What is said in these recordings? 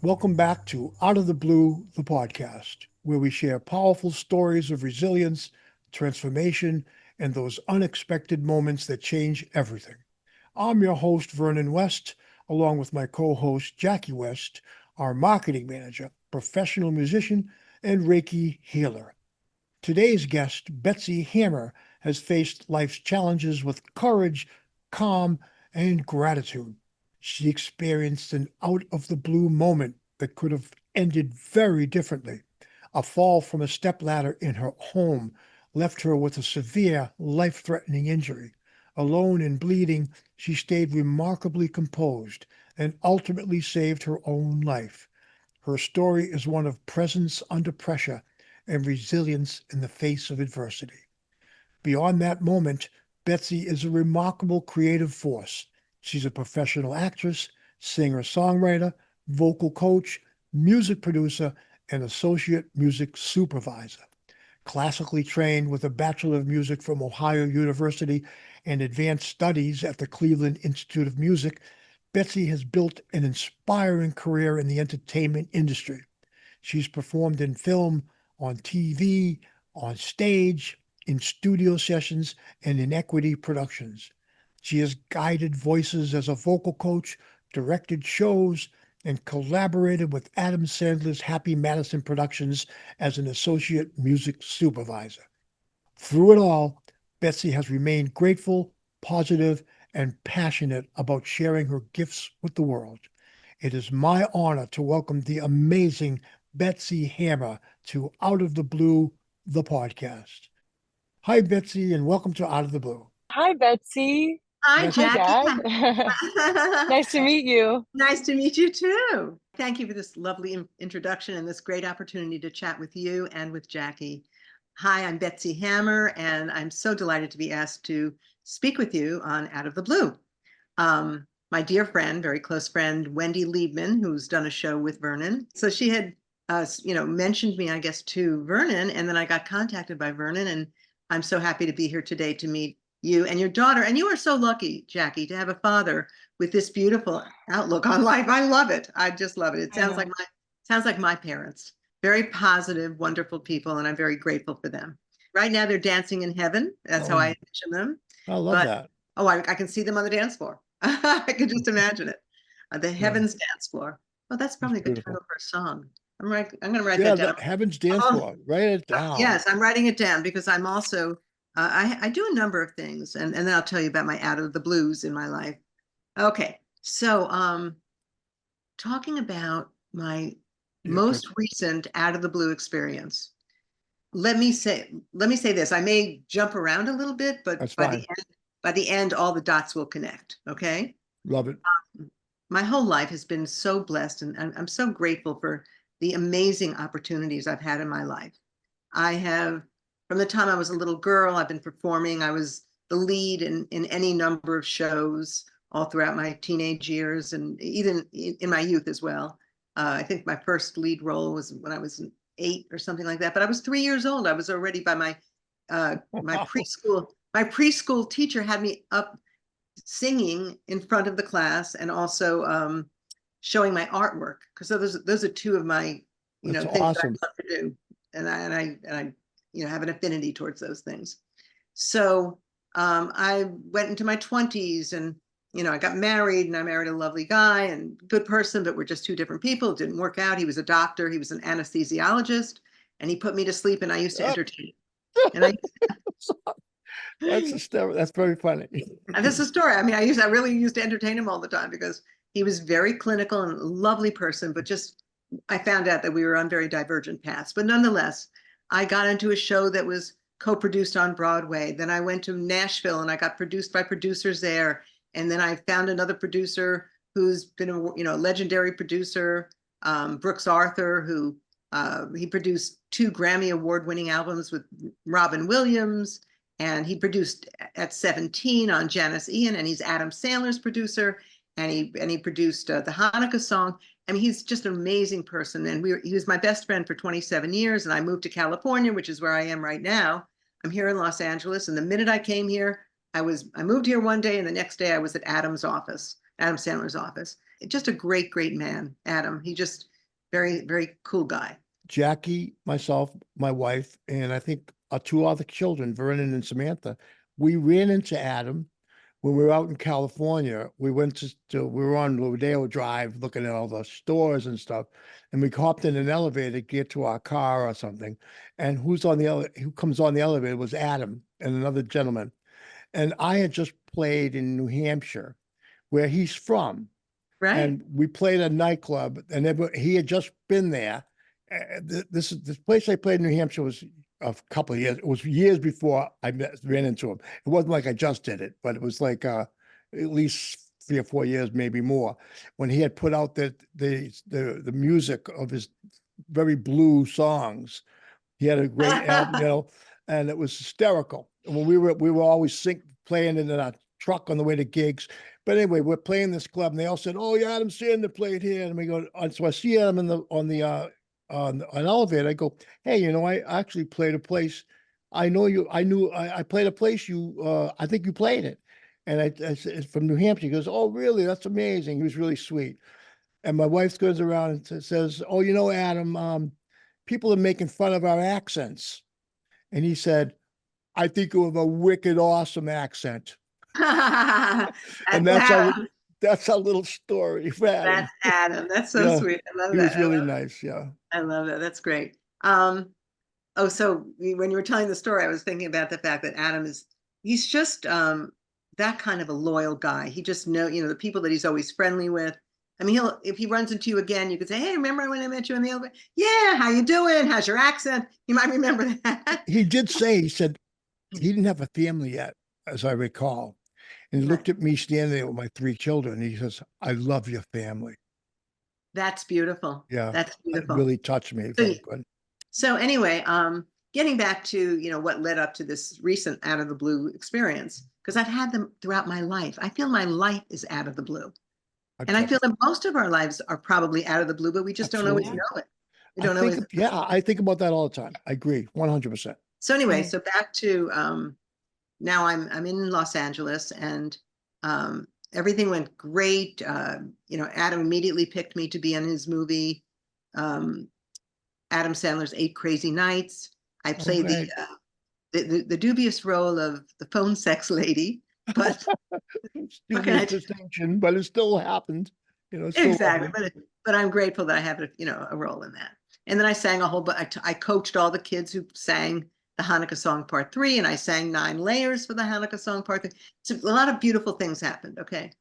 Welcome back to Out of the Blue, the podcast, where we share powerful stories of resilience, transformation, and those unexpected moments that change everything. I'm your host, Vernon West, along with my co host, Jackie West, our marketing manager, professional musician, and Reiki healer. Today's guest, Betsy Hammer, has faced life's challenges with courage, calm, and gratitude. She experienced an out of the blue moment that could have ended very differently. A fall from a stepladder in her home left her with a severe, life threatening injury. Alone and bleeding, she stayed remarkably composed and ultimately saved her own life. Her story is one of presence under pressure and resilience in the face of adversity. Beyond that moment, Betsy is a remarkable creative force. She's a professional actress, singer songwriter, vocal coach, music producer, and associate music supervisor. Classically trained with a Bachelor of Music from Ohio University and advanced studies at the Cleveland Institute of Music, Betsy has built an inspiring career in the entertainment industry. She's performed in film, on TV, on stage, in studio sessions, and in equity productions. She has guided voices as a vocal coach, directed shows, and collaborated with Adam Sandler's Happy Madison Productions as an associate music supervisor. Through it all, Betsy has remained grateful, positive, and passionate about sharing her gifts with the world. It is my honor to welcome the amazing Betsy Hammer to Out of the Blue, the podcast. Hi, Betsy, and welcome to Out of the Blue. Hi, Betsy. Hi, Betsy, Hi, Jackie. Jack. Nice to meet you. Nice to meet you too. Thank you for this lovely introduction and this great opportunity to chat with you and with Jackie. Hi, I'm Betsy Hammer, and I'm so delighted to be asked to speak with you on Out of the Blue. My dear friend, very close friend, Wendy Liebman, who's done a show with Vernon. So she had, mentioned me, I guess, to Vernon, and then I got contacted by Vernon, and I'm so happy to be here today to meet you and your daughter. And you are so lucky, Jackie, to have a father with this beautiful outlook on life. I love it. I just love it. It sounds like my parents. Very positive, wonderful people, and I'm very grateful for them. Right now, they're dancing in heaven. That's how I envision them. I love But that. I can see them on the dance floor. I can just imagine it. The heavens dance floor. Oh, that's probably a good Beautiful. title for a song. I'm going to write Yeah, that the down. Heaven's Dance Oh, Floor. Write it down. yes, I'm writing it down because I'm also I do a number of things, and then I'll tell you about my out of the blues in my life. Okay, so talking about my Yeah, good. most recent out of the blue experience. Let me say this. I may jump around a little bit, but That's fine. by the end, all the dots will connect. Okay. Love it. My whole life has been so blessed, and I'm so grateful for the amazing opportunities I've had in my life. I have, from the time I was a little girl, I've been performing. I was the lead in any number of shows all throughout my teenage years and even in my youth as well. I think my first lead role was when I was 8 or something like that. But I was 3 years old. I was already by my preschool teacher had me up singing in front of the class and also showing my artwork, because those are two of my That's things that I awesome. love to do, and I have an affinity towards those things. So I went into my 20s, and I got married, and I married a lovely guy and good person, but we're just two different people. It didn't work out. He was a doctor. He was an anesthesiologist, and he put me to sleep, and I used to entertain. And I That's very funny. And this is a story. I mean, I really used to entertain him all the time because he was very clinical and a lovely person, but just I found out that we were on very divergent paths. But nonetheless, I got into a show that was co-produced on Broadway. Then I went to Nashville and I got produced by producers there. And then I found another producer who's been a legendary producer, Brooks Arthur, who he produced 2 Grammy award-winning albums with Robin Williams. And he produced at 17 on Janice Ian, and he's Adam Sandler's producer, and he produced the Hanukkah song. I mean, he's just an amazing person, and he was my best friend for 27 years. And I moved to California, which is where I am right now. I'm here in Los Angeles, and the minute I came here, I moved here one day, and the next day I was at Adam Sandler's office. Just a great, great man, Adam. Very, very cool guy. Jackie, myself, my wife, and I think our two other children, Vernon and Samantha, we ran into Adam when we were out in California. We went we were on Rodeo Drive looking at all the stores and stuff, and we hopped in an elevator to get to our car or something. And who comes on the elevator was Adam and another gentleman. And I had just played in New Hampshire, where he's from. Right. And we played a nightclub, and he had just been there. This place I played in New Hampshire was a couple of years. It was years before I ran into him. It wasn't like I just did it, but it was like at least 3 or 4 years, maybe more, when he had put out the music of his very blue songs. He had a great album, and it was hysterical. And when we were always playing in a truck on the way to gigs. But anyway, we're playing this club, and they all said, "Oh, yeah, Adam Sandler played here." And we go, so I see Adam on an elevator. I go, "Hey, I actually played a place. I played a place I think you played it." And I said, "It's from New Hampshire." He goes, "Oh, really? That's amazing." He was really sweet. And my wife goes around and says, "Oh, Adam, people are making fun of our accents." And he said, "I think you have a wicked awesome accent." And that's our little story for Adam. That's Adam. That's so sweet. I love that. He was really nice. Yeah. I love that. That's great. So when you were telling the story, I was thinking about the fact that he's just that kind of a loyal guy. He just the people that he's always friendly with. I mean, if he runs into you again, you could say, "Hey, remember when I met you in the elevator? Yeah, how you doing? How's your accent?" He might remember that. He did say, he said he didn't have a family yet, as I recall. And he looked at me standing there with my 3 children, and he says, "I love your family." That's beautiful. Yeah. That's beautiful. It really touched me. It felt good. So anyway, getting back to, what led up to this recent out of the blue experience, because I've had them throughout my life. I feel my life is out of the blue. And I feel that most of our lives are probably out of the blue, but we just don't always know it. We don't always. Yeah, I think about that all the time. I agree, 100%. So anyway, so back to now I'm in Los Angeles, and everything went great. Adam immediately picked me to be in his movie, Adam Sandler's 8 Crazy Nights. I played the dubious role of the phone sex lady, but distinction, but it still happened. Exactly, but I'm grateful that I have a role in that. And then I sang a whole, but I coached all the kids who sang the Hanukkah song Part 3, and I sang 9 layers for the Hanukkah song Part 3. So a lot of beautiful things happened. Okay,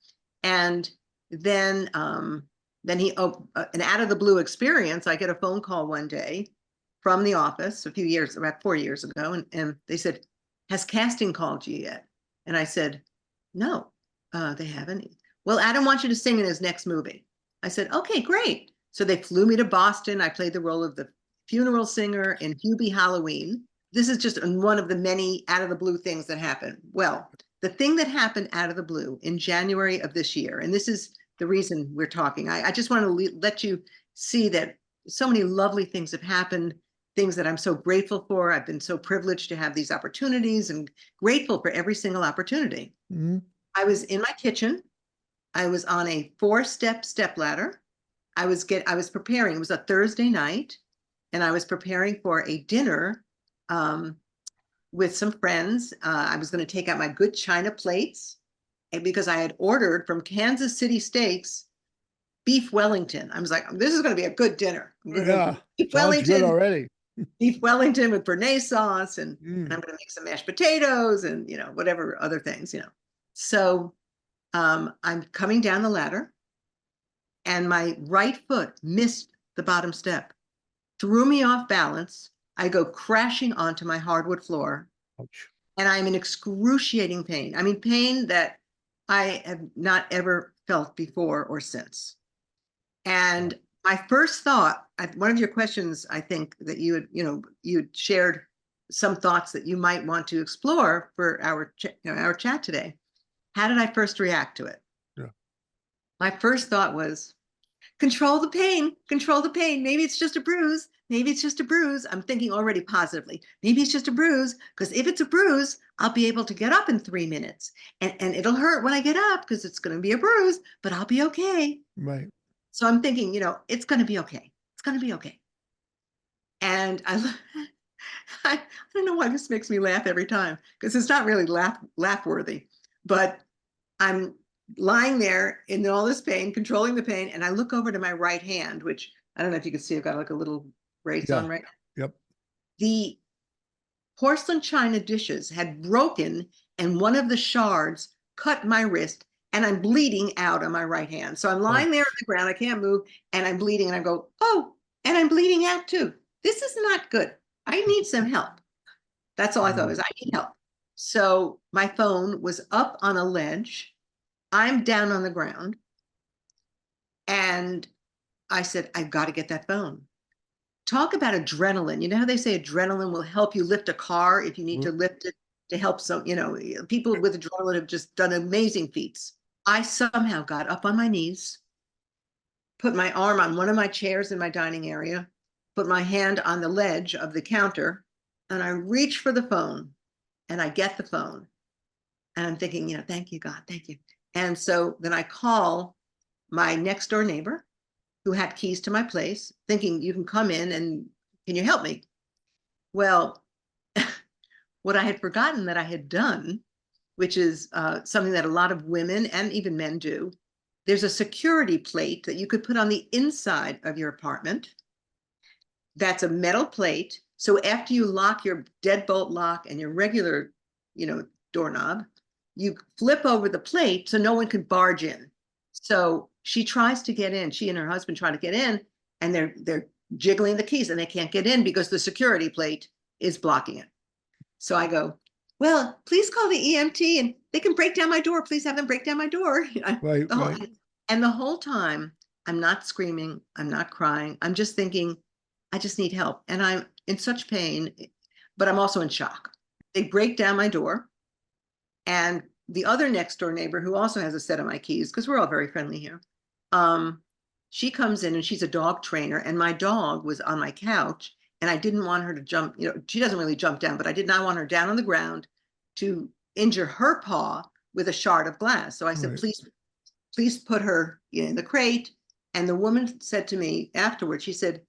and then an out of the blue experience. I get a phone call one day from the office about 4 years ago, and they said, "Has casting called you yet?" And I said, "No, they haven't." "Well, Adam wants you to sing in his next movie." I said, "Okay, great." So they flew me to Boston. I played the role of the funeral singer in Hubie Halloween. This is just one of the many out of the blue things that happened. Well, the thing that happened out of the blue in January of this year, and this is the reason we're talking. I just want to let you see that so many lovely things have happened, things that I'm so grateful for. I've been so privileged to have these opportunities and grateful for every single opportunity. Mm-hmm. I was in my kitchen. I was on a 4-step stepladder. I was preparing. It was a Thursday night, and I was preparing for a dinner with some friends. I was going to take out my good china plates, and because I had ordered from Kansas City Steaks beef Wellington. I was like, "This is going to be a good dinner." Yeah, beef Wellington good already. Beef Wellington with Béarnaise sauce, and I'm going to make some mashed potatoes and whatever other things. So I'm coming down the ladder, and my right foot missed the bottom step, threw me off balance. I go crashing onto my hardwood floor. Ouch. And I'm in excruciating pain. I mean, pain that I have not ever felt before or since. And my first thought, one of your questions, I think that you had shared some thoughts that you might want to explore for our chat today. How did I first react to it? Yeah. My first thought was, control the pain, control the pain. Maybe it's just a bruise. Maybe it's just a bruise. I'm thinking already positively. Maybe it's just a bruise, because if it's a bruise, I'll be able to get up in 3 minutes, and it'll hurt when I get up because it's going to be a bruise, but I'll be okay. Right. So I'm thinking, it's going to be okay. It's going to be okay. And I don't know why this makes me laugh every time, because it's not really laugh worthy, but I'm lying there in all this pain, controlling the pain. And I look over to my right hand, which I don't know if you can see, I've got like a little brace on right now. Yep. The porcelain china dishes had broken and one of the shards cut my wrist and I'm bleeding out on my right hand. So I'm lying there on the ground, I can't move, and I'm bleeding, and I go, oh, and I'm bleeding out too. This is not good. I need some help. That's all I thought was, I need help. So my phone was up on a ledge. I'm down on the ground. And I said, I've got to get that phone. Talk about adrenaline. You know how they say adrenaline will help you lift a car if you need to lift it to help some, people with adrenaline have just done amazing feats. I somehow got up on my knees, put my arm on one of my chairs in my dining area, put my hand on the ledge of the counter, and I reach for the phone, and I get the phone. And I'm thinking, thank you, God, thank you. And so then I call my next door neighbor who had keys to my place, thinking, you can come in and can you help me? Well, what I had forgotten that I had done, which is something that a lot of women and even men do, there's a security plate that you could put on the inside of your apartment. That's a metal plate. So after you lock your deadbolt lock and your regular, doorknob, you flip over the plate so no one could barge in. So she tries to get in. She and her husband try to get in, and they're jiggling the keys, and they can't get in because the security plate is blocking it. So I go, well, please call the EMT and they can break down my door. Please have them break down my door. Right. And the whole time, I'm not screaming. I'm not crying. I'm just thinking, I just need help. And I'm in such pain, but I'm also in shock. They break down my door. And the other next door neighbor, who also has a set of my keys, because we're all very friendly here, she comes in and she's a dog trainer. And my dog was on my couch. And I didn't want her to jump, she doesn't really jump down, but I did not want her down on the ground to injure her paw with a shard of glass. So I said, please put her in the crate. And the woman said to me afterwards, she said,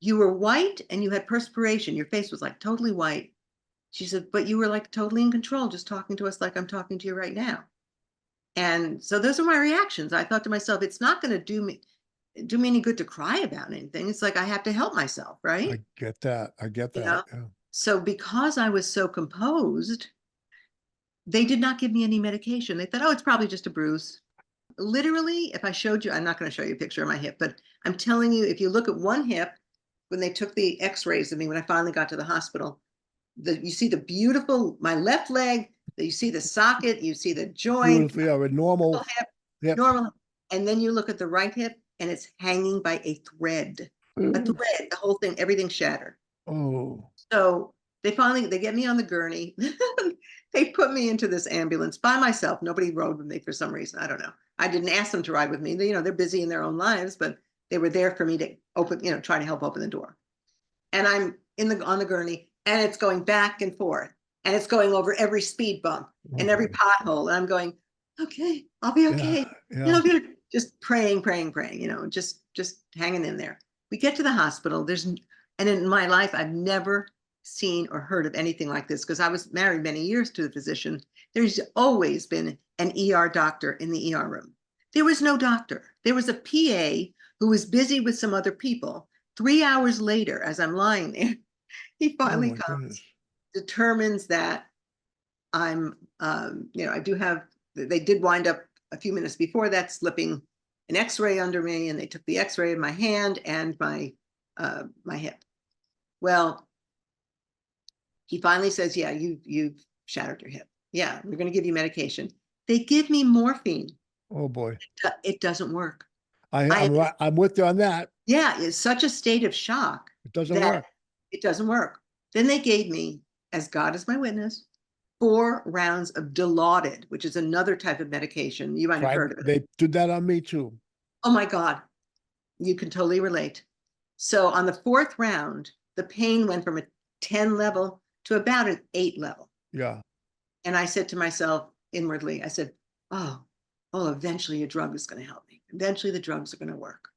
you were white and you had perspiration. Your face was like totally white. She said, but you were like totally in control, just talking to us like I'm talking to you right now. And so those are my reactions. I thought to myself, it's not going to do me any good to cry about anything. It's like I have to help myself, right? I get that. Yeah. So because I was so composed, they did not give me any medication. They thought, oh, it's probably just a bruise. Literally, if I showed you, I'm not going to show you a picture of my hip, but I'm telling you, if you look at one hip, when they took the x-rays of me, when I finally got to the hospital, you see the beautiful, my left leg, you see the socket, you see the joint. Beautiful, yeah, a normal hip, normal. And then you look at the right hip, and it's hanging by a thread. The whole thing, everything shattered. Oh. So they get me on the gurney. They put me into this ambulance by myself. Nobody rode with me for some reason. I don't know. I didn't ask them to ride with me. They're busy in their own lives, but they were there for me to open, try to help open the door. And I'm on the gurney, and it's going back and forth, and it's going over every speed bump and every pothole. And I'm going, okay, I'll be okay. Yeah. Just praying, just hanging in there. We get to the hospital. And in my life, I've never seen or heard of anything like this, because I was married many years to the physician. There's always been an ER doctor in the ER room. There was no doctor. There was a PA who was busy with some other people. 3 hours later, as I'm lying there, he finally comes, determines that I'm, I do have, they did wind up a few minutes before that slipping an x-ray under me, and they took the x-ray of my hand and my hip. Well, he finally says, yeah, you've shattered your hip. Yeah, we're going to give you medication. They give me morphine. Oh boy. It doesn't work. I'm with you on that. Yeah, it's such a state of shock. It doesn't work. It doesn't work. Then they gave me, as God is my witness, 4 rounds of Dilaudid, which is another type of medication. You might have heard of it. They did that on me too. Oh my God. You can totally relate. So on the 4th round, the pain went from a 10 level to about an 8 level. Yeah. And I said to myself inwardly, I said, oh, eventually a drug is going to help me. Eventually the drugs are going to work.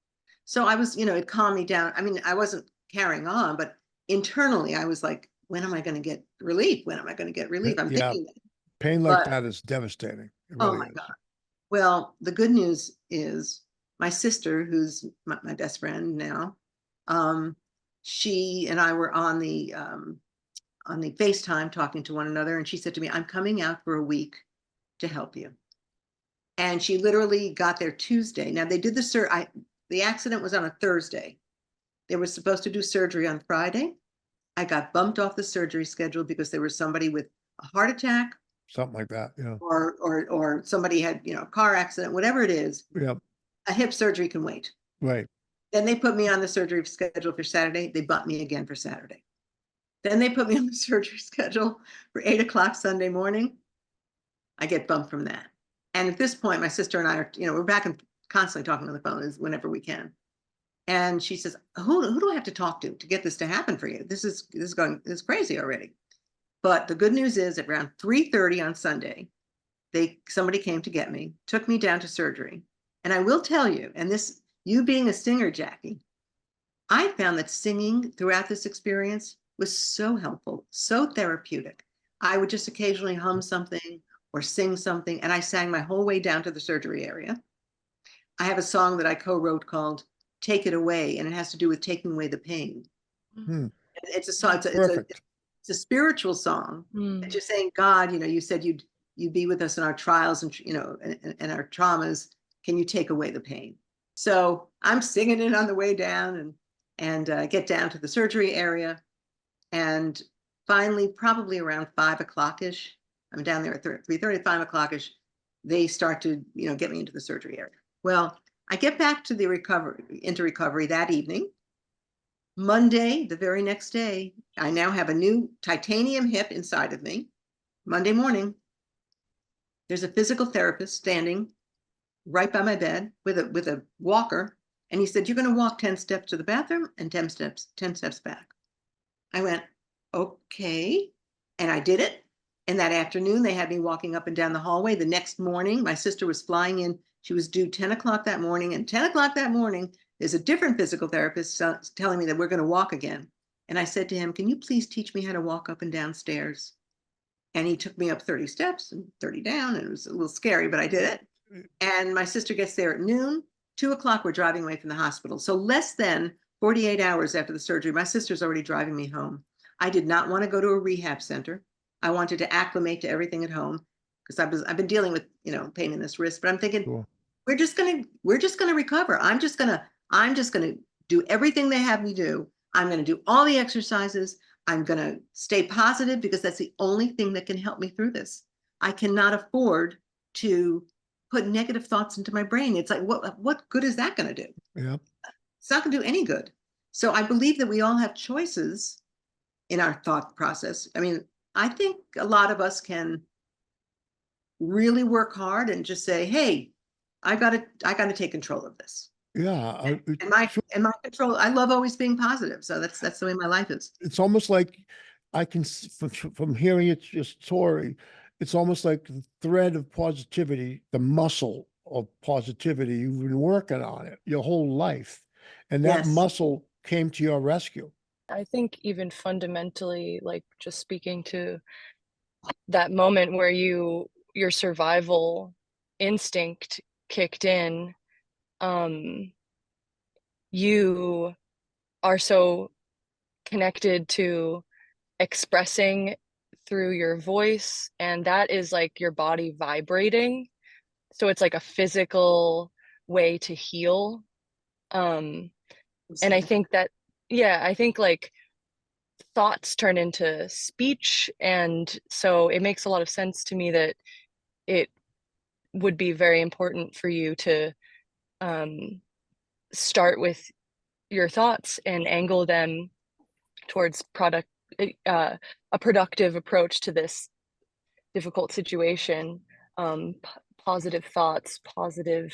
So I was, it calmed me down. I mean, I wasn't carrying on, but internally I was like, when am I going to get relief? When am I going to get relief? I'm Yeah, thinking that. pain like But that is devastating. It oh really my is. God. Well, the good news is my sister, who's my best friend now, she and I were on the FaceTime talking to one another, and she said to me, "I'm coming out for a week to help you." And she literally got there Tuesday. Now they did the accident was on a Thursday. They were supposed to do surgery on Friday. I got bumped off the surgery schedule because there was somebody with a heart attack, Something like that. Yeah. or somebody had, a car accident, whatever it is. Yeah. A hip surgery can wait. Right. Then they put me on the surgery schedule for Saturday. They bumped me again for Saturday. Then they put me on the surgery schedule for 8 o'clock Sunday morning. I get bumped from that. And at this point, my sister and I are, we're back and constantly talking on the phone whenever we can. And she says, who do I have to talk to get this to happen for you? This is crazy already. But the good news is at around 3:30 on Sunday, somebody came to get me, took me down to surgery. And I will tell you, and this, you being a singer, Jackie, I found that singing throughout this experience was so helpful, so therapeutic. I would just occasionally hum something or sing something, and I sang my whole way down to the surgery area. I have a song that I co-wrote called "Take It Away," and it has to do with taking away the pain. Hmm. It's a song. Perfect. It's a spiritual song. Mm. And just saying, God, you said you'd be with us in our trials and and our traumas. Can you take away the pain? So I'm singing it on the way down, and get down to the surgery area, and finally, probably around 5 o'clock-ish, I'm down there at 3:30, 5 o'clock-ish, they start to get me into the surgery area. Well, I get back to into recovery that evening. Monday, the very next day, I now have a new titanium hip inside of me. Monday morning, there's a physical therapist standing right by my bed with a walker, and he said, "You're going to walk 10 steps to the bathroom and 10 steps back." I went, "Okay," and I did it. And that afternoon, they had me walking up and down the hallway. The next morning, my sister was flying in. She was due 10 o'clock that morning, and 10 o'clock that morning, there's a different physical therapist telling me that we're going to walk again. And I said to him, "Can you please teach me how to walk up and down stairs?" And he took me up 30 steps and 30 down, and it was a little scary, but I did it. And my sister gets there at noon. 2 o'clock, we're driving away from the hospital. So less than 48 hours after the surgery, my sister's already driving me home. I did not want to go to a rehab center. I wanted to acclimate to everything at home because I've been dealing with, pain in this wrist, but I'm thinking, Cool. we're just going to recover. I'm just going to do everything they have me do. I'm going to do all the exercises. I'm going to stay positive because that's the only thing that can help me through this. I cannot afford to put negative thoughts into my brain. It's like, what good is that going to do? Yeah. It's not going to do any good. So I believe that we all have choices in our thought process. I mean, I think a lot of us can really work hard and just say, "Hey, I got to take control of this." Yeah. And my control, I love always being positive. So that's the way my life is. It's almost like I can, from hearing it, your story, it's almost like the thread of positivity, the muscle of positivity. You've been working on it your whole life, and that Yes. muscle came to your rescue. I think even fundamentally, like just speaking to that moment where your survival instinct kicked in, you are so connected to expressing through your voice, and that is like your body vibrating. So it's like a physical way to heal. And I think that, yeah, I think like thoughts turn into speech. And so it makes a lot of sense to me that it would be very important for you to start with your thoughts and angle them towards a productive approach to this difficult situation. Positive thoughts, positive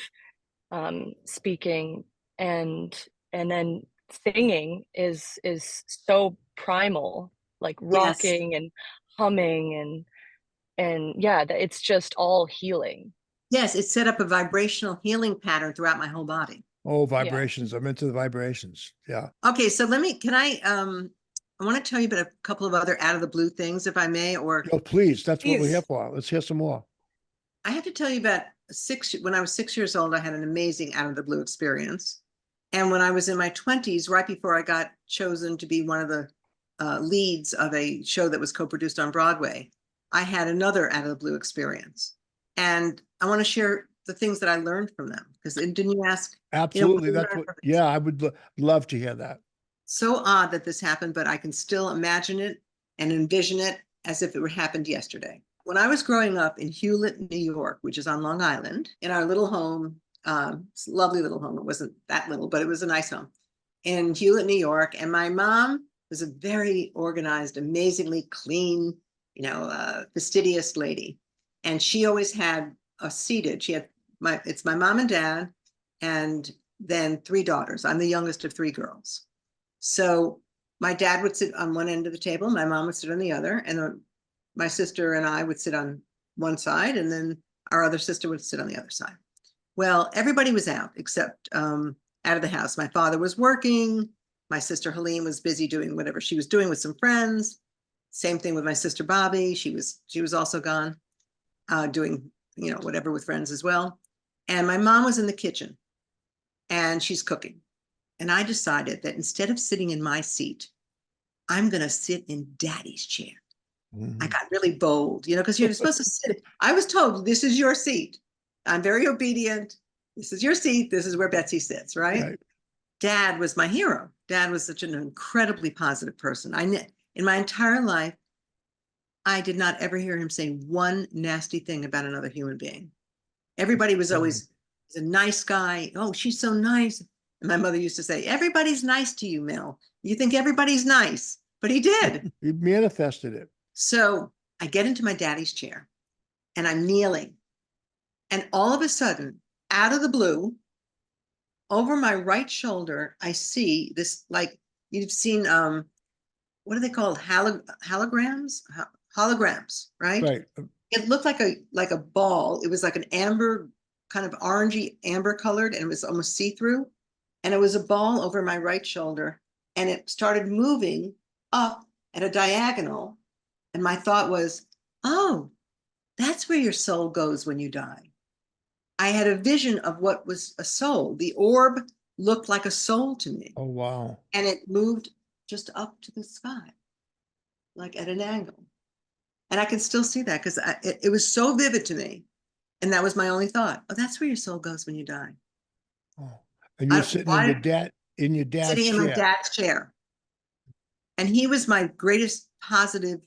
speaking, and then singing is so primal, like Yes. rocking and humming, and yeah, it's just all healing. Yes, it set up a vibrational healing pattern throughout my whole body. Oh, vibrations. I'm into the vibrations. Yeah. Okay, so I want to tell you about a couple of other out of the blue things, if I may, or Oh, please. That's what we're here Please. for. Let's hear some more. I have to tell you about when I was 6 years old, I had an amazing out of the blue experience. And when I was in my 20s, right before I got chosen to be one of the leads of a show that was co-produced on Broadway, I had another out of the blue experience. And I want to share the things that I learned from them. Because didn't you ask? Absolutely. What That's I what, learned? yeah, I would love to hear that. So odd that this happened, but I can still imagine it and envision it as if it would happened yesterday. When I was growing up in Hewlett, New York, which is on Long Island, in our little home, it's a lovely little home. It wasn't that little, but it was a nice home in Hewlett, New York. And my mom was a very organized, amazingly clean, fastidious lady. And she always had us seated. She had it's my mom and dad, and then 3 daughters. I'm the youngest of 3 girls. So my dad would sit on one end of the table, my mom would sit on the other, and then my sister and I would sit on one side, and then our other sister would sit on the other side. Well, everybody was out except out of the house. My father was working. My sister Helene was busy doing whatever she was doing with some friends. Same thing with my sister Bobby. She was also gone doing whatever with friends as well. And my mom was in the kitchen, and she's cooking. And I decided that instead of sitting in my seat, I'm going to sit in Daddy's chair. I got really bold, because you're supposed to sit. I was told, this is your seat. I'm very obedient. This is your seat. This is where Betsy sits, right? Right. Dad was my hero. Dad was such an incredibly positive person. In my entire life, I did not ever hear him say one nasty thing about another human being. Everybody was always, he's a nice guy. Oh, she's so nice. And my mother used to say, everybody's nice to you, Mel. You think everybody's nice, but he did. He manifested it. So I get into my daddy's chair and I'm kneeling. And all of a sudden, out of the blue, over my right shoulder, I see this, like you've seen, what are they called? Holograms? Holograms, right? Right. It looked like a ball. It was like an amber, kind of orangey amber colored, and it was almost see-through. And it was a ball over my right shoulder, and it started moving up at a diagonal. And my thought was, oh, that's where your soul goes when you die. I had a vision of what was a soul. The orb looked like a soul to me. Oh, wow. And it moved just up to the sky, like at an angle. And I can still see that because it was so vivid to me. And that was my only thought. Oh, that's where your soul goes when you die. Oh. And you're sitting in your dad's sitting in my chair. dad's chair. And he was my greatest positive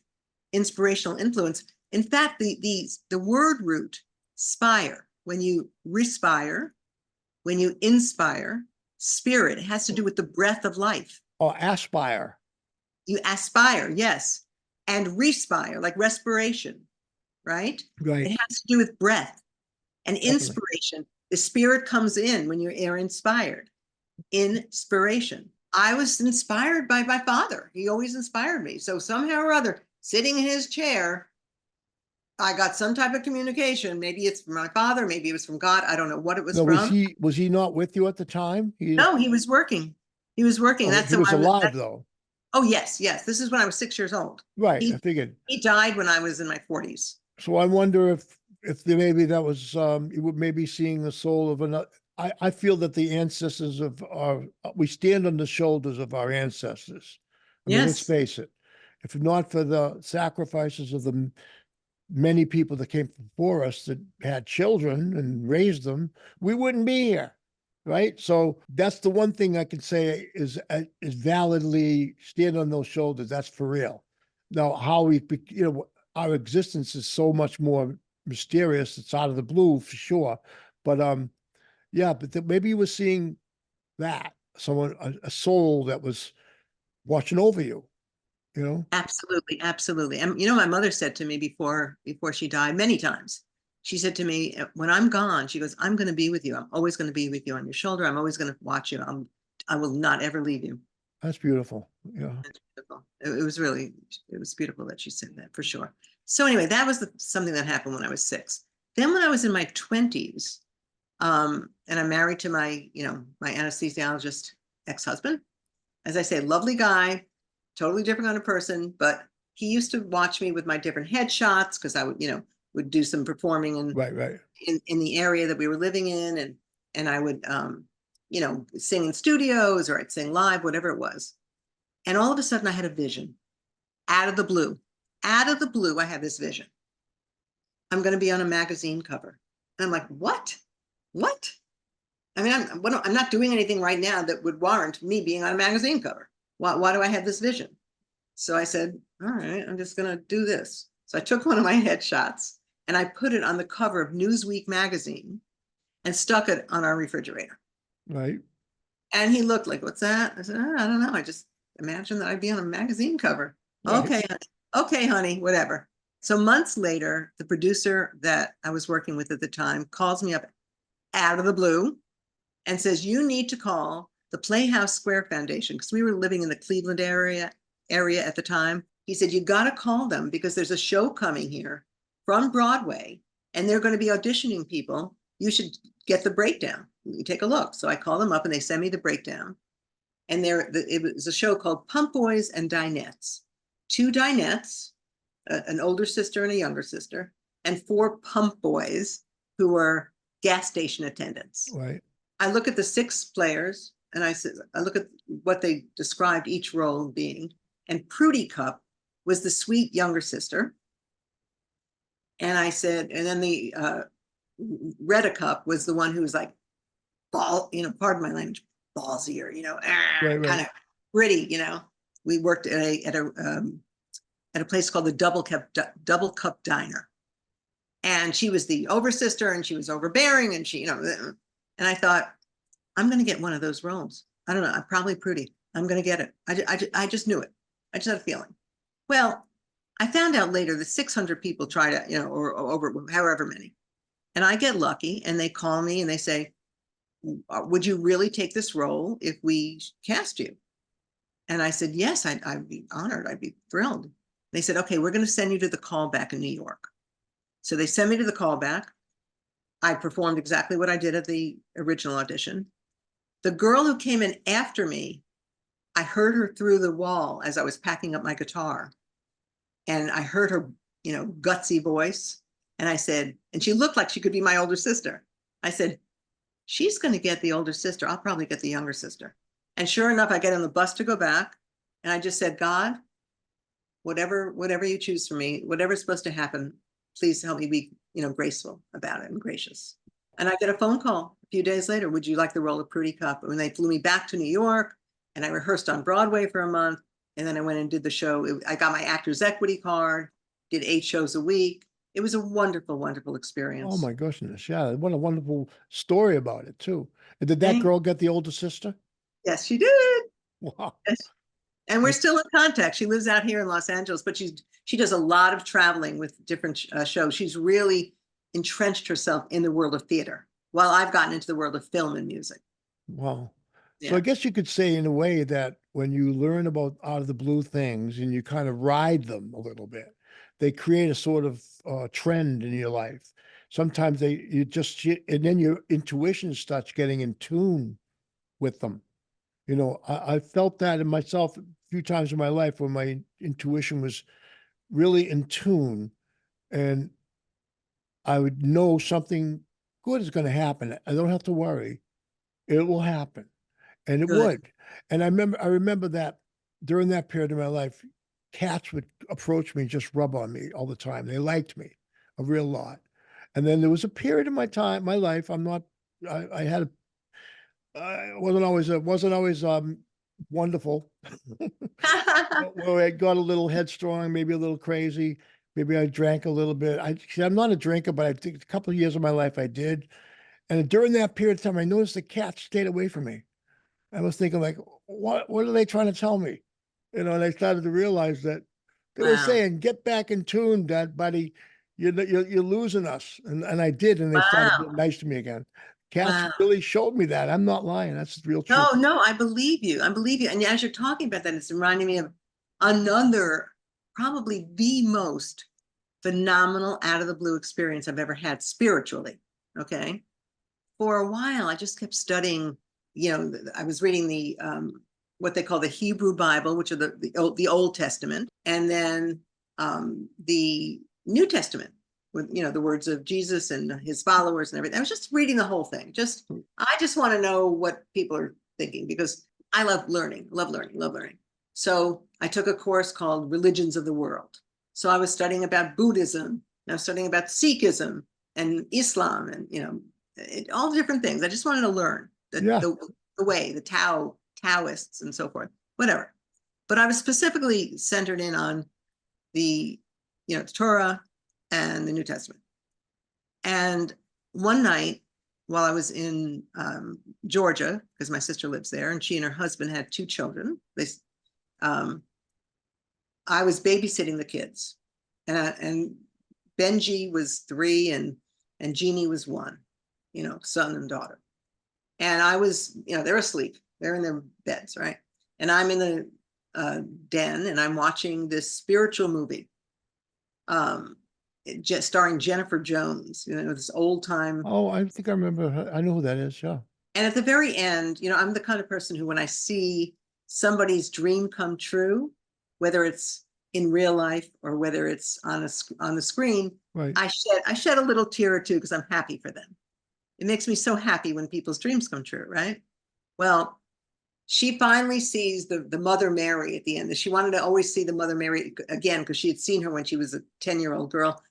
inspirational influence. In fact, the word root, spire, when you respire, when you inspire, spirit, it has to do with the breath of life. Oh, aspire. You aspire, yes. And respire, like respiration, right? Right. It has to do with breath. And Definitely. inspiration, the spirit comes in when you're inspired. Inspiration. I was inspired by my father. He always inspired me. So somehow or other, sitting in his chair, I got some type of communication. Maybe it's from my father, maybe it was from God. I don't know what it was No, from. was he not with you at the time? No, he was working. He was working. Oh, he was alive though. Oh, yes, yes. This is when I was 6 years old. Right. I figured. He died when I was in my 40s. So I wonder if there maybe that was you were maybe seeing the soul of another. I feel that the ancestors we stand on the shoulders of our ancestors. I mean, let's Yes. face it. If not for the sacrifices of the many people that came before us that had children and raised them, we wouldn't be here. Right. So that's the one thing I can say is validly stand on those shoulders. That's for real. Now, how our existence is so much more mysterious. It's out of the blue for sure. But yeah, but maybe you were seeing that someone, a soul that was watching over you, Absolutely, absolutely. And my mother said to me before she died many times, she said to me, when I'm gone, she goes, I'm going to be with you. I'm always going to be with you on your shoulder. I'm always going to watch you. I will not ever leave you. That's beautiful. Yeah. That's beautiful. It was beautiful that she said that for sure. So anyway, that was something that happened when I was 6. Then when I was in my 20s, And I'm married to my, my anesthesiologist ex-husband. As I say, lovely guy, totally different kind of person, but he used to watch me with my different headshots because I would do some performing Right. in the area that we were living in, and I would sing in studios, or I'd sing live, whatever it was. And all of a sudden I had a vision out of the blue. Out of the blue, I had this vision. I'm going to be on a magazine cover. And I'm like, what? What? I mean, I'm not doing anything right now that would warrant me being on a magazine cover. Why do I have this vision? So I said, all right, I'm just going to do this. So I took one of my headshots and I put it on the cover of Newsweek magazine and stuck it on our refrigerator. Right. And he looked like, what's that? I said, I don't know. I just imagined that I'd be on a magazine cover. Right. Okay, honey, whatever. So months later, the producer that I was working with at the time calls me up out of the blue and says, you need to call the Playhouse Square Foundation, because we were living in the Cleveland area at the time. He said, you got to call them because there's a show coming here from Broadway and they're going to be auditioning people. You should get the breakdown. You take a look. So I call them up and they send me the breakdown. And it was a show called Pump Boys and Dinettes. 2 Dinettes, an older sister and a younger sister, and 4 pump boys who were gas station attendants. Right. I look at the 6 players and I look at what they described each role being. And Prudy Cup was the sweet younger sister. And I said, and then the Retta Cup was the one who was like, pardon my language, ballsier, Right. kind of gritty, We worked at a place called the Double Cup Diner. And she was the over sister and she was overbearing and she, and I thought, I'm going to get one of those roles. I don't know. I'm probably Prudy. I'm going to get it. I just knew it. I just had a feeling. Well, I found out later that 600 people tried it, or over however many. And I get lucky and they call me and they say, would you really take this role if we cast you? And I said, yes, I'd be honored. I'd be thrilled. They said, okay, we're going to send you to the callback in New York. So they sent me to the callback. I performed exactly what I did at the original audition. The girl who came in after me, I heard her through the wall as I was packing up my guitar. And I heard her, gutsy voice. And I said, and she looked like she could be my older sister. I said, she's going to get the older sister. I'll probably get the younger sister. And sure enough, I get on the bus to go back. And I just said, God, whatever you choose for me, whatever's supposed to happen, please help me be, graceful about it and gracious. And I get a phone call a few days later. Would you like the role of Prudy Cup? And they flew me back to New York and I rehearsed on Broadway for a month. And then I went and did the show. I got my Actors Equity card, did 8 shows a week. It was a wonderful, wonderful experience. Oh my goodness. Yeah. What a wonderful story about it too. And did that girl get the older sister? Yes, she did. Wow. Yes. And we're still in contact. She lives out here in Los Angeles, but she does a lot of traveling with different shows. She's really entrenched herself in the world of theater, while I've gotten into the world of film and music. Wow. Yeah. So I guess you could say in a way that when you learn about out of the blue things and you kind of ride them a little bit, they create a sort of trend in your life. Sometimes and then your intuition starts getting in tune with them. I felt that in myself a few times in my life when my intuition was really in tune and I would know something good is going to happen. I don't have to worry. It will happen. And it Good. would. And I remember that during that period of my life, cats would approach me and just rub on me all the time. They liked me a real lot. And then there was a period of my life, it wasn't always wonderful. Where I got a little headstrong, maybe a little crazy. Maybe I drank a little bit. I'm not a drinker, but I think a couple of years of my life I did. And during that period of time, I noticed the cats stayed away from me. I was thinking like, what are they trying to tell me? And I started to realize that they were saying, get back in tune, Dad, buddy. You're losing us. And I did. And they started being nice to me again. Cats really showed me that. I'm not lying. That's the real truth. No, I believe you. I believe you. And as you're talking about that, it's reminding me of another, probably the most phenomenal out of the blue experience I've ever had spiritually. Okay. for a while, I just kept studying, I was reading the, what they call the Hebrew Bible, which are the Old Testament, and then the New Testament with, the words of Jesus and his followers and everything. I was just reading the whole thing. I just want to know what people are thinking, because I love learning. So I took a course called Religions of the World. So I was studying about Buddhism, and I was studying about Sikhism and Islam, and, all the different things. I just wanted to learn the way, the Taoists and so forth, whatever. But I was specifically centered in on the, the Torah and the New Testament. And one night, while I was in Georgia, because my sister lives there, and she and her husband had 2 children, I was babysitting the kids, and Benji was 3 and Jeannie was 1, son and daughter. And I was, they're asleep, they're in their beds, right? And I'm in the den, and I'm watching this spiritual movie, just starring Jennifer Jones, this old time. Oh, I think I remember her. I know who that is. Yeah. And at the very end, I'm the kind of person who, when I see somebody's dream come true, whether it's in real life or whether it's on the screen, Right. I shed a little tear or two, because I'm happy for them. It makes me so happy when people's dreams come true, right? Well, she finally sees the Mother Mary at the end. She wanted to always see the Mother Mary again, because she had seen her when she was a 10-year-old girl.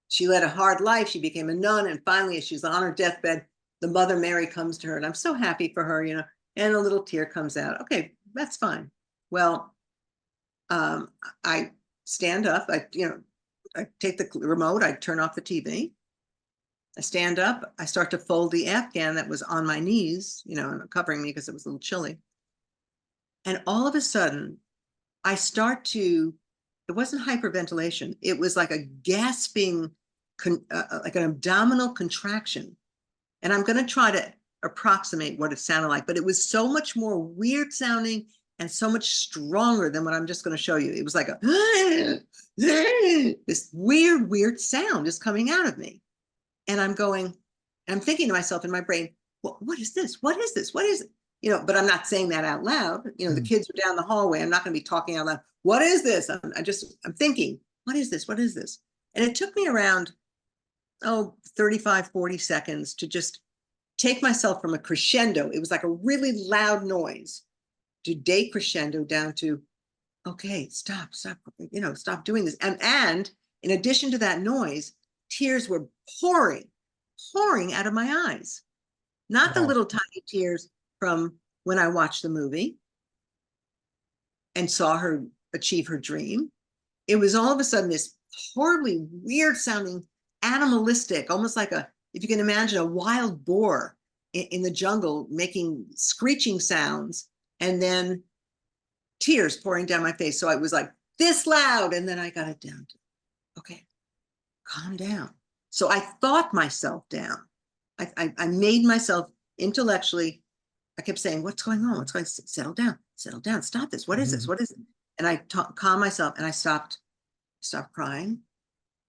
She led a hard life. She became a nun. And finally, as she's on her deathbed, the Mother Mary comes to her. And I'm so happy for her, and a little tear comes out. Okay, that's fine. Well, I stand up. I take the remote. I turn off the TV. I stand up. I start to fold the Afghan that was on my knees, and covering me because it was a little chilly. And all of a sudden, I start to, it wasn't hyperventilation. It was like a gasping, like an abdominal contraction. And I'm going to try to approximate what it sounded like, but it was so much more weird sounding and so much stronger than what I'm just going to show you. It was like this weird sound is coming out of me. And I'm thinking to myself in my brain, what is this? What is this? What is it? But I'm not saying that out loud. The kids are down the hallway. I'm not going to be talking out loud. What is this? I'm thinking, what is this? What is this? And it took me around, 35, 40 seconds to just take myself from a crescendo. It was like a really loud noise to decrescendo down to, okay, stop, stop doing this. And in addition to that noise, tears were pouring out of my eyes. Not the little tiny tears from when I watched the movie and saw her achieve her dream. It was all of a sudden this horribly weird sounding, animalistic, almost like if you can imagine a wild boar in the jungle making screeching sounds, and then tears pouring down my face. So it was like this loud, and then I got it down to, okay, calm down. So I thought myself down. I made myself intellectually. I kept saying, what's going on? What's going on? Settle down, stop this. What is this? What is it? And I calmed myself, and I stopped crying.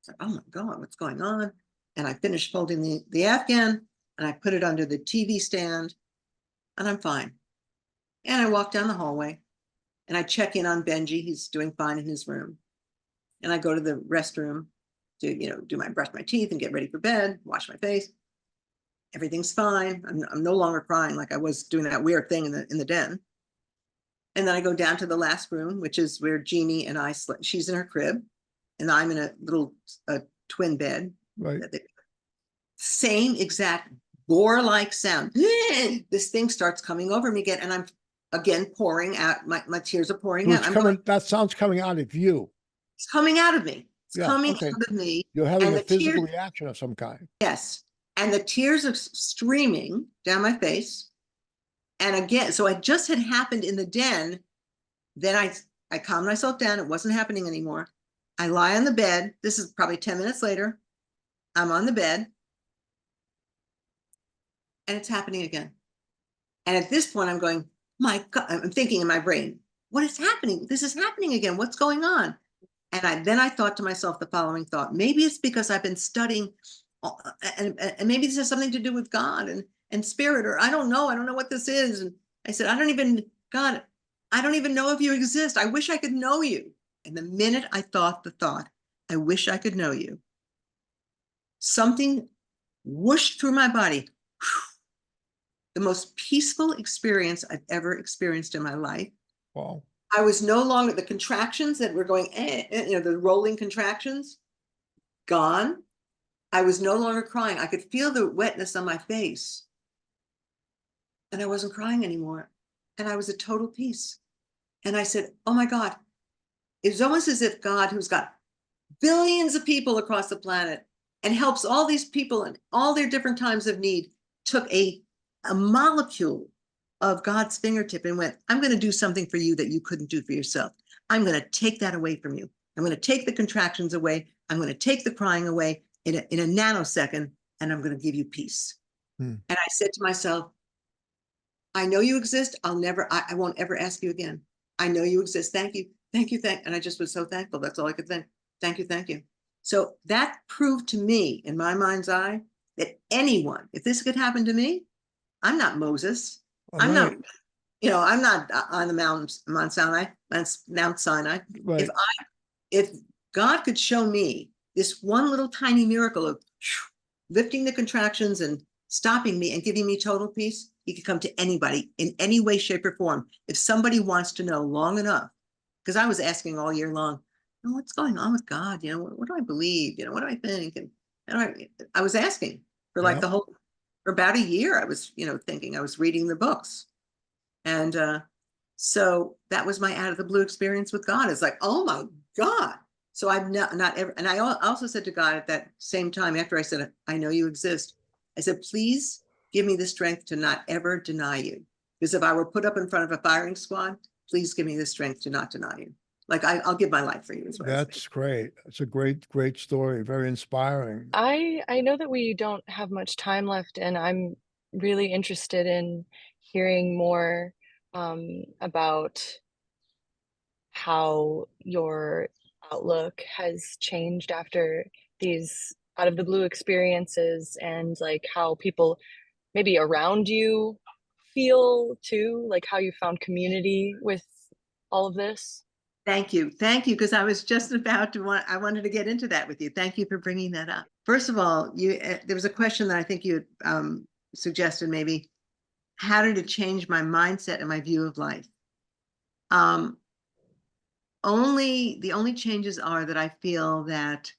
It's like, oh my God, what's going on? And I finished folding the Afghan, and I put it under the TV stand, and I'm fine. And I walk down the hallway, and I check in on Benji. He's doing fine in his room. And I go to the restroom to, brush my teeth and get ready for bed, wash my face. Everything's fine. I'm no longer crying like I was doing that weird thing in the den. And then I go down to the last room, which is where Jeannie and I slept. She's in her crib, and I'm in a little twin bed. Right. Same exact boar-like sound. This thing starts coming over me again, and I'm again pouring out. My tears are pouring out. That sound's coming out of you. It's coming out of me. It's coming out of me. You're having a physical reaction of some kind. Yes. And the tears are streaming down my face. And again, so it just had happened in the den. Then I calmed myself down. It wasn't happening anymore. I lie on the bed. This is probably 10 minutes later. I'm on the bed. And it's happening again. And at this point, I'm going, my God, I'm thinking in my brain, what is happening? This is happening again. What's going on? And then I thought to myself the following thought: maybe it's because I've been studying, and maybe this has something to do with God. And and spirit, or I don't know what this is. And I said, God, I don't even know if you exist. I wish I could know you. And the minute I thought the thought, I wish I could know you, something whooshed through my body. The most peaceful experience I've ever experienced in my life. Wow. I was no longer, the contractions that were going, the rolling contractions, gone. I was no longer crying. I could feel the wetness on my face. And I wasn't crying anymore. And I was at total peace. And I said, oh my God, it was almost as if God, who's got billions of people across the planet and helps all these people in all their different times of need, took a molecule of God's fingertip and went, I'm going to do something for you that you couldn't do for yourself. I'm going to take that away from you. I'm going to take the contractions away. I'm going to take the crying away in a nanosecond, and I'm going to give you peace. And I said to myself, I know you exist. I won't ever ask you again. I know you exist. Thank you. Thank you. And I just was so thankful. That's all I could think. Thank you. Thank you. So that proved to me, in my mind's eye, that anyone, if this could happen to me, I'm not Moses. I'm not, I'm not on the Mount Sinai. Right. If God could show me this one little tiny miracle of lifting the contractions and stopping me and giving me total peace, he could come to anybody in any way, shape, or form. If somebody wants to know long enough, because I was asking all year long, what's going on with God? What do I believe? What do I think? And I was asking for like for about a year. I was, thinking, I was reading the books. And so that was my out of the blue experience with God. It's like, oh my God. So I've not ever, and I also said to God at that same time, after I said, I know you exist, I said, please give me the strength to not ever deny you. Because if I were put up in front of a firing squad, please give me the strength to not deny you. Like I'll give my life for you. That's great. It's a great story. Very inspiring. I know that we don't have much time left, and I'm really interested in hearing more about how your outlook has changed after these out of the blue experiences, and like how people maybe around you feel too, like how you found community with all of this. Thank you. Because I was just about to I wanted to get into that with you. Thank you for bringing that up. First of all, there was a question that I think you suggested, maybe, how did it change my mindset and my view of life? The only changes are that I feel that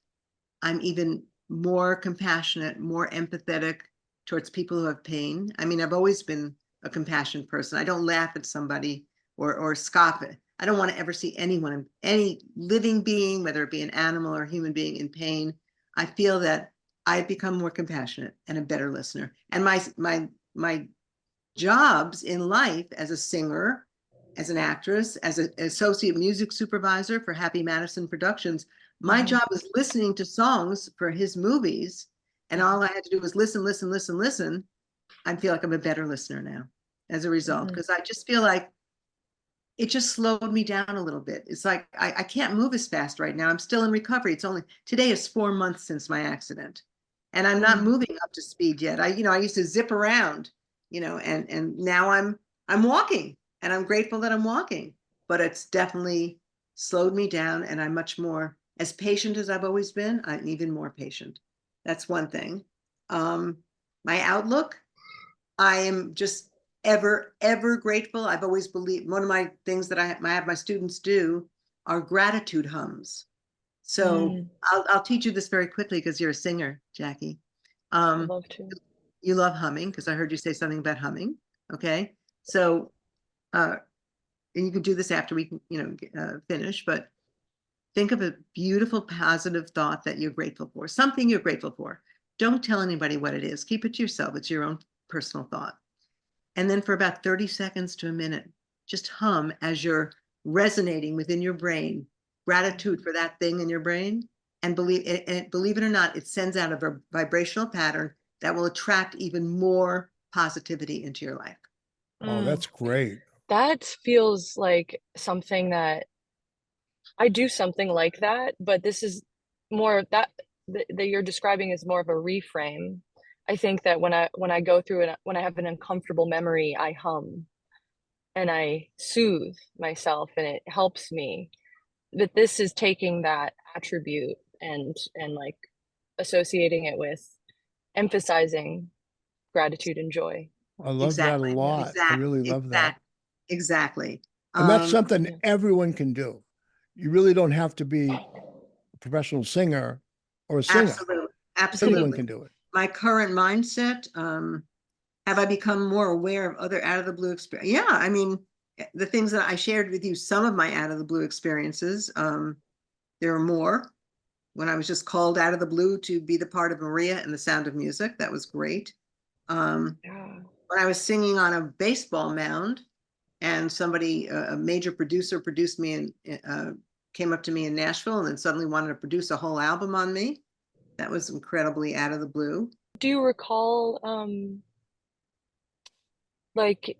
I'm even more compassionate, more empathetic towards people who have pain. I mean, I've always been a compassionate person. I don't laugh at somebody or scoff it. I don't want to ever see anyone, any living being, whether it be an animal or a human being, in pain. I feel that I've become more compassionate and a better listener. And my jobs in life as a singer, as an actress, as an associate music supervisor for Happy Madison Productions, my job is listening to songs for his movies. And all I had to do was listen. I feel like I'm a better listener now as a result, because I just feel like it just slowed me down a little bit. It's like I can't move as fast right now. I'm still in recovery. Today is 4 months since my accident, and I'm not moving up to speed yet. I used to zip around, and now I'm walking, and I'm grateful that I'm walking, but it's definitely slowed me down, and I'm much more as patient as I've always been. I'm even more patient. That's one thing. My outlook, I am just ever grateful. I've always believed, one of my things that I have my students do are gratitude hums. So I'll teach you this very quickly, because you're a singer, Jackie. I'd love to. You love humming, because I heard you say something about humming. Okay. So, and you can do this after we can, finish, but think of a beautiful, positive thought that you're grateful for, something you're grateful for. Don't tell anybody what it is. Keep it to yourself. It's your own personal thought. And then for about 30 seconds to a minute, just hum as you're resonating within your brain, gratitude for that thing in your brain. And believe it or not, it sends out a vibrational pattern that will attract even more positivity into your life. Oh, that's great. That feels like something that I do, something like that, but this is more that you're describing is more of a reframe. I think that when I go through it, when I have an uncomfortable memory, I hum and I soothe myself, and it helps me. That this is taking that attribute and like associating it with emphasizing gratitude and joy. I love that a Exactly. lot. I Exact. really love that. Exactly. And that's Um, something Yeah. everyone can do. You really don't have to be a professional singer or a singer. absolutely. Anyone Absolutely. can do it. My current mindset, have I become more aware of other out of the blue experience? Yeah, I mean, the things that I shared with you, some of my out of the blue experiences, there are more. When I was just called out of the blue to be the part of Maria and the Sound of Music, that was great. Yeah. When I was singing on a baseball mound and somebody, a major producer produced me and came up to me in Nashville and then suddenly wanted to produce a whole album on me. That was incredibly out of the blue. Do you recall like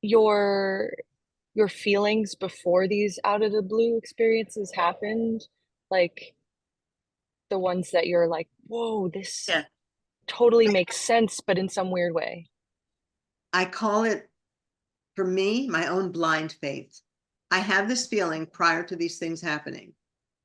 your your feelings before these out of the blue experiences happened? Like the ones that you're like, whoa, this Yeah. totally makes sense, but in some weird way. I call it, for me, my own blind faith. I have this feeling prior to these things happening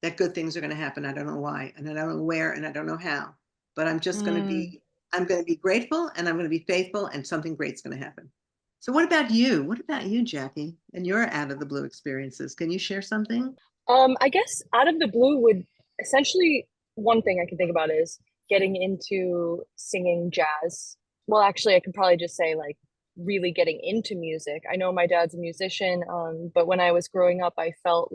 that good things are going to happen. I don't know why, and I don't know where, and I don't know how, but Mm. I'm going to be grateful and I'm going to be faithful and something great's going to happen. So what about you? What about you, Jackie, and your out of the blue experiences? Can you share something? I guess out of the blue would essentially one thing I can think about is getting into singing jazz. Well, actually, I could probably just say like really getting into music. I know my dad's a musician, but when I was growing up, I felt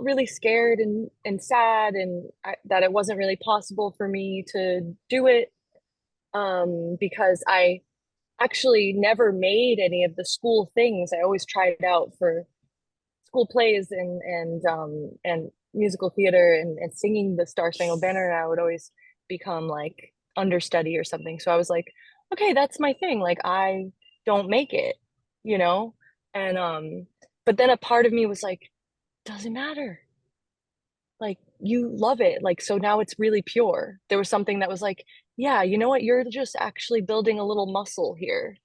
really scared and sad and that it wasn't really possible for me to do it because I actually never made any of the school things. I always tried out for school plays and musical theater and singing the Star Spangled Banner, and I would always become like understudy or something. So I was like, okay, that's my thing. Like I don't make it, you know? And but then a part of me was like, doesn't matter. Like you love it. Like so now it's really pure. There was something that was like, yeah, you know what? You're just actually building a little muscle here.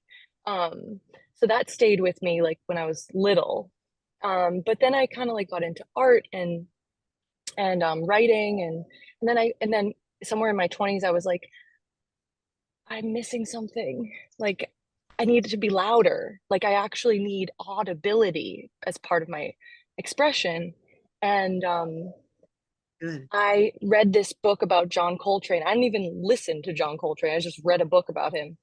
So that stayed with me like when I was little. But then I kind of like got into art and writing and then somewhere in my 20s I was like, I'm missing something. Like I need to be louder. Like I actually need audibility as part of my expression. And Good. I read this book about John Coltrane. I didn't even listen to John Coltrane. I just read a book about him.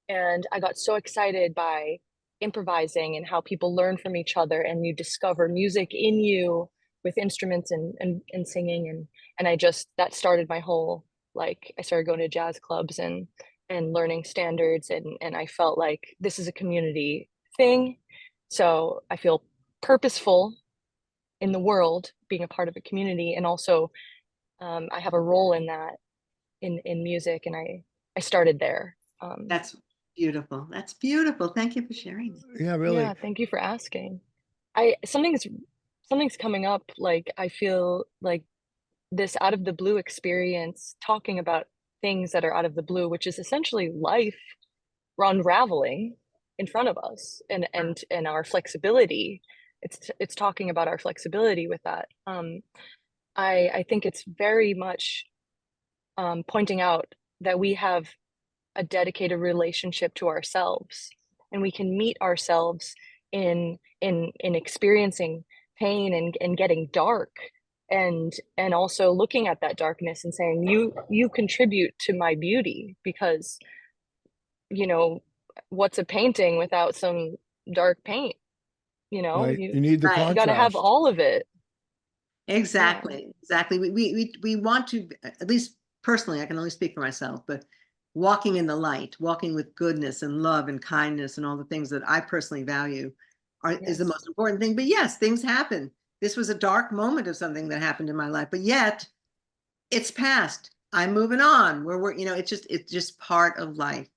And I got so excited by improvising and how people learn from each other and you discover music in you with instruments and singing and I just that started my whole like I started going to jazz clubs and learning standards and I felt like this is a community thing. So I feel purposeful in the world being a part of a community and also I have a role in that in music and I started there. That's beautiful. That's beautiful. Thank you for sharing. Yeah, really. Yeah, thank you for asking. I something's coming up. Like I feel like this out of the blue experience, talking about things that are out of the blue, which is essentially life unraveling in front of us and our flexibility. It's talking about our flexibility with that. I think it's very much pointing out that we have a dedicated relationship to ourselves and we can meet ourselves in experiencing pain and getting dark and also looking at that darkness and saying you contribute to my beauty because you know what's a painting without some dark paint, you know, Right. You need the Right. you got to have contrast. all of it. Yeah. Exactly, exactly. We want to, at least personally, I can only speak for myself, but walking in the light, walking with goodness and love and kindness and all the things that I personally value is the Yes. most important thing. But yes, things happen. This was a dark moment of something that happened in my life, but yet it's past. I'm moving on. It's just part of life.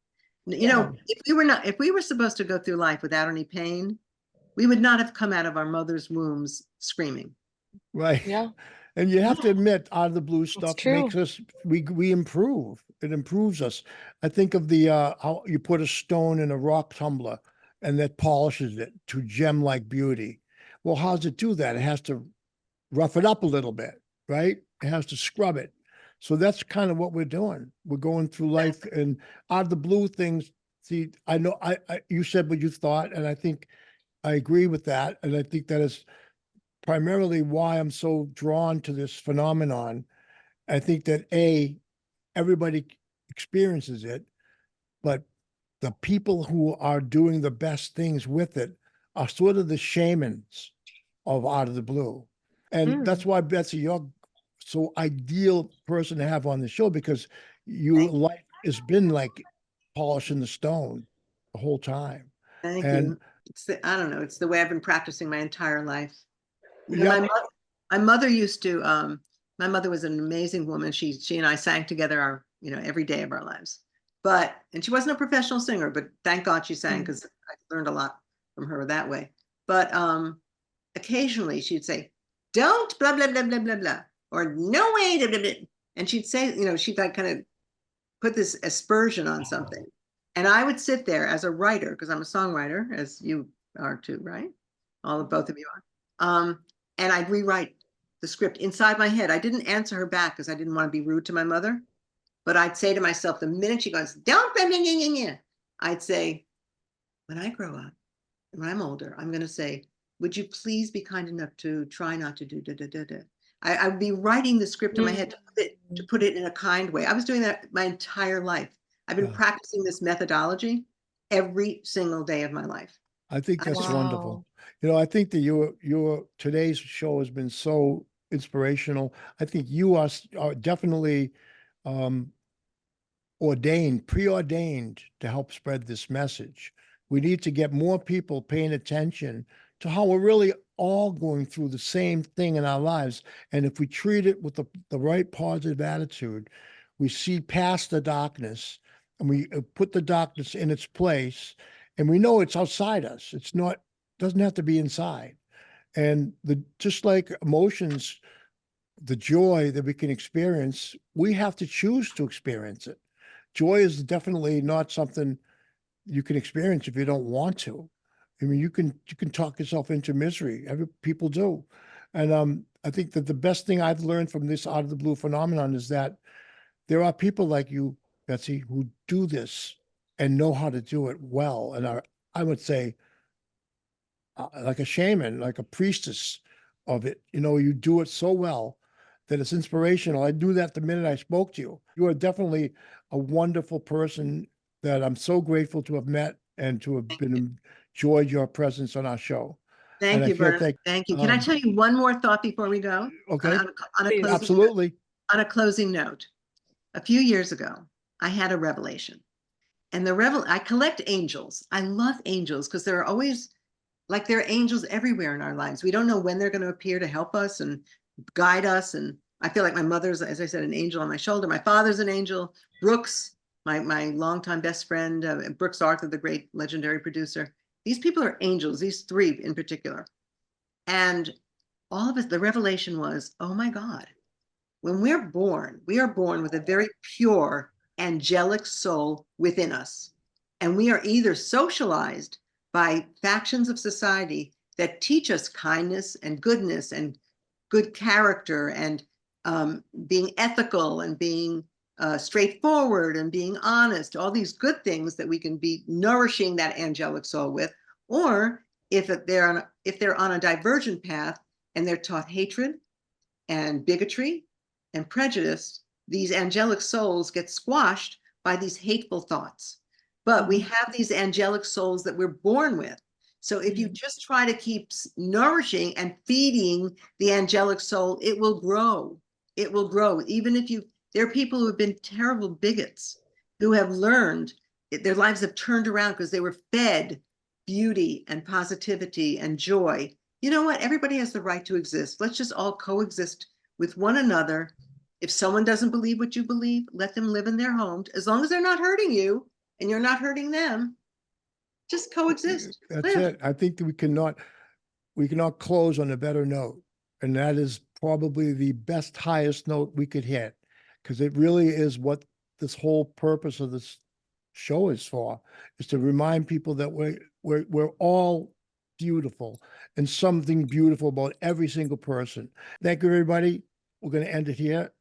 Yeah. If we were supposed to go through life without any pain, we would not have come out of our mother's wombs screaming. Right. Yeah. And you have to admit, out of the blue stuff true. makes us, we improve. It improves us. I think of the how you put a stone in a rock tumbler and that polishes it to gem-like beauty. Well, how does it do that? It has to rough it up a little bit, right? It has to scrub it. So that's kind of what we're doing. We're going through life, and out of the blue things. See, I know you said what you thought, and I think I agree with that. And I think that is primarily why I'm so drawn to this phenomenon. I think that everybody experiences it, but the people who are doing the best things with it are sort of the shamans of out of the blue. And that's why, Betsy, you're so ideal person to have on the show, because your life has been like polishing the stone the whole time. Thank And you. I don't know. It's the way I've been practicing my entire life. yeah, My mother used to, my mother was an amazing woman. She and I sang together our, every day of our lives. And she wasn't a professional singer, but thank God she sang, because I learned a lot from her that way. But occasionally she'd say, don't blah, blah, blah, blah, blah, blah, or no way, blah, blah, blah. And she'd say, she'd like kind of put this aspersion on something. And I would sit there as a writer, because I'm a songwriter, as you are too, right? Both of you are. And I'd rewrite the script inside my head. I didn't answer her back because I didn't want to be rude to my mother. But I'd say to myself, the minute she goes, don't, I'd say, when I grow up, when I'm older, I'm going to say, would you please be kind enough to try not to do da da da da. I would be writing the script in my head to put it in a kind way. I was doing that my entire life. I've been practicing this methodology every single day of my life. I think that's wonderful. I think that your today's show has been so inspirational. I think you are definitely preordained to help spread this message. We need to get more people paying attention to how we're really all going through the same thing in our lives. And if we treat it with the right positive attitude, we see past the darkness and we put the darkness in its place, and we know it's outside us. It's not, doesn't have to be inside. And just like emotions, the joy that we can experience, we have to choose to experience it. Joy is definitely not something you can experience if you don't want to. I mean, you can talk yourself into misery. People do. And I think that the best thing I've learned from this out of the blue phenomenon is that there are people like you, Betsy, who do this and know how to do it well, and are, I would say, like a shaman, like a priestess of it. You do it so well that it's inspirational. I knew that the minute I spoke to you. You are definitely a wonderful person that I'm so grateful to have met and to have enjoyed your presence on our show. Thank you, Vernon. Thank you. Can I tell you one more thought before we go? Okay. Absolutely. On a closing note, a few years ago, I had a revelation. And I collect angels. I love angels because there are angels everywhere in our lives. We don't know when they're going to appear to help us and guide us. And I feel like my mother's, as I said, an angel on my shoulder. My father's an angel. Brooks, my longtime best friend, Brooks Arthur, the great legendary producer. These people are angels, these three in particular. And all of us, the revelation was, oh my God, when we are born with a very pure, angelic soul within us. And we are either socialized by factions of society that teach us kindness and goodness and good character and being ethical and being straightforward and being honest, all these good things that we can be nourishing that angelic soul with. Or if they're on a divergent path and they're taught hatred and bigotry and prejudice, these angelic souls get squashed by these hateful thoughts. But we have these angelic souls that we're born with. So if you just try to keep nourishing and feeding the angelic soul, it will grow. It will grow. Even if there are people who have been terrible bigots who have learned, their lives have turned around because they were fed beauty and positivity and joy. You know what? Everybody has the right to exist. Let's just all coexist with one another. If someone doesn't believe what you believe, let them live in their homes. As long as they're not hurting you and you're not hurting them, just coexist. That's it. I think that we cannot close on a better note. And that is probably the best, highest note we could hit, because it really is what this whole purpose of this show is for, is to remind people that we're all beautiful and something beautiful about every single person. Thank you, everybody. We're going to end it here.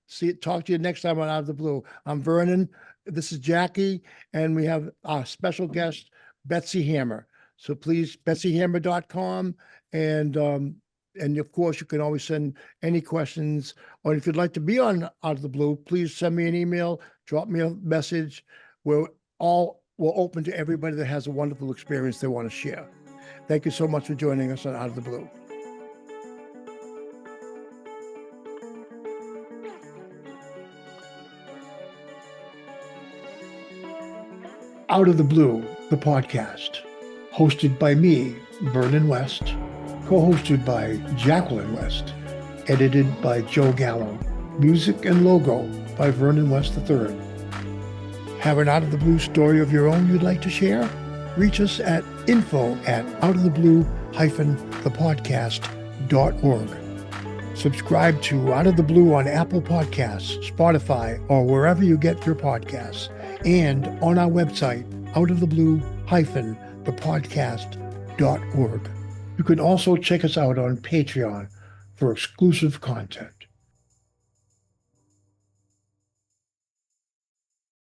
Talk to you next time on Out of the Blue. I'm Vernon. This is Jackie, and we have our special guest, Betsy Hammer. So please, betsyhammer.com. And of course, you can always send any questions, or if you'd like to be on Out of the Blue, please send me an email, drop me a message. We're open to everybody that has a wonderful experience they want to share. Thank you so much for joining us on Out of the Blue. Out of the Blue, the podcast, hosted by me, Vernon West, co-hosted by Jacqueline West, edited by Joe Gallo, music and logo by Vernon West III. Have an Out of the Blue story of your own you'd like to share? Reach us at info@outoftheblue-thepodcast.org. Subscribe to Out of the Blue on Apple Podcasts, Spotify, or wherever you get your podcasts, and on our website, outoftheblue-thepodcast.org. You can also check us out on Patreon for exclusive content.